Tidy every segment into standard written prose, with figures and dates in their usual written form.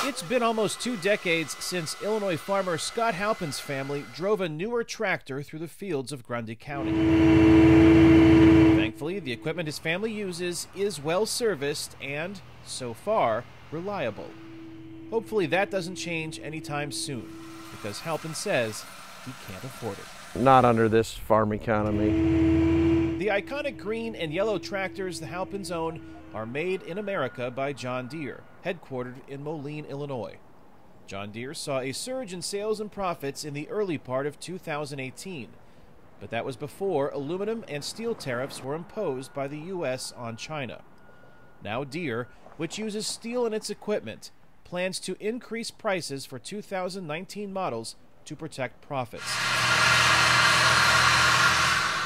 It's been almost 2 decades since Illinois farmer Scott Halpin's family drove a newer tractor through the fields of Grundy County. Thankfully, the equipment his family uses is well serviced and, so far, reliable. Hopefully that doesn't change anytime soon, because Halpin says he can't afford it. Not under this farm economy. The iconic green and yellow tractors the Halpins own are made in America by John Deere, headquartered in Moline, Illinois. John Deere saw a surge in sales and profits in the early part of 2018, but that was before aluminum and steel tariffs were imposed by the U.S. on China. Now Deere, which uses steel in its equipment, plans to increase prices for 2019 models to protect profits.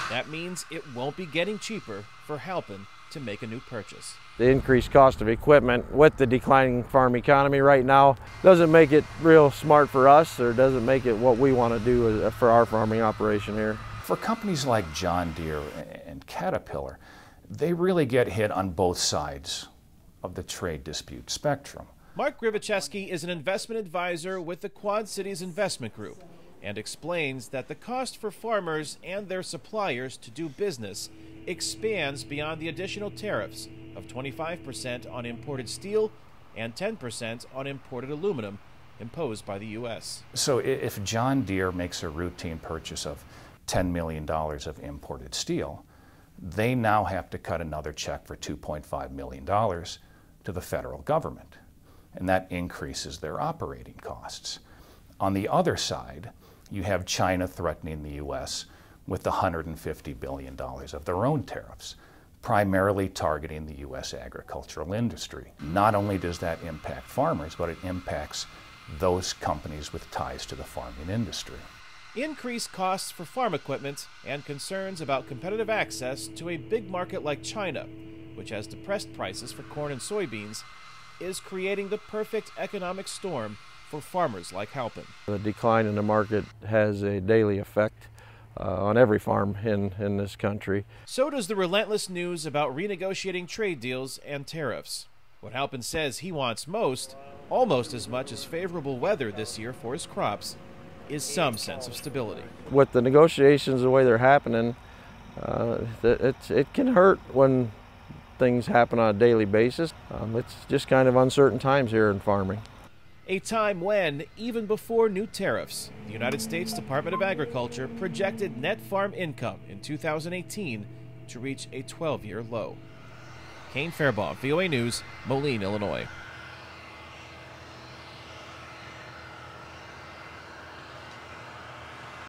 That means it won't be getting cheaper for Halpin to make a new purchase. The increased cost of equipment with the declining farm economy right now doesn't make it real smart for us, or doesn't make it what we want to do for our farming operation here. For companies like John Deere and Caterpillar, they really get hit on both sides of the trade dispute spectrum. Mark Grivicheski is an investment advisor with the Quad Cities Investment Group and explains that the cost for farmers and their suppliers to do business expands beyond the additional tariffs of 25% on imported steel and 10% on imported aluminum imposed by the U.S. So if John Deere makes a routine purchase of $10 million of imported steel, they now have to cut another check for $2.5 million to the federal government, and that increases their operating costs. On the other side, you have China threatening the U.S. with $150 billion of their own tariffs, primarily targeting the U.S. agricultural industry. Not only does that impact farmers, but it impacts those companies with ties to the farming industry. Increased costs for farm equipment and concerns about competitive access to a big market like China, which has depressed prices for corn and soybeans, is creating the perfect economic storm for farmers like Halpin. The decline in the market has a daily effect on every farm in this country. So does the relentless news about renegotiating trade deals and tariffs. What Halpin says he wants most, almost as much as favorable weather this year for his crops, is some sense of stability. With the negotiations the way they're happening, it can hurt when things happen on a daily basis. It's just kind of uncertain times here in farming. A time when, even before new tariffs, the United States Department of Agriculture projected net farm income in 2018 to reach a 12-year low. Kane, Farabaugh, VOA News, Moline, Illinois.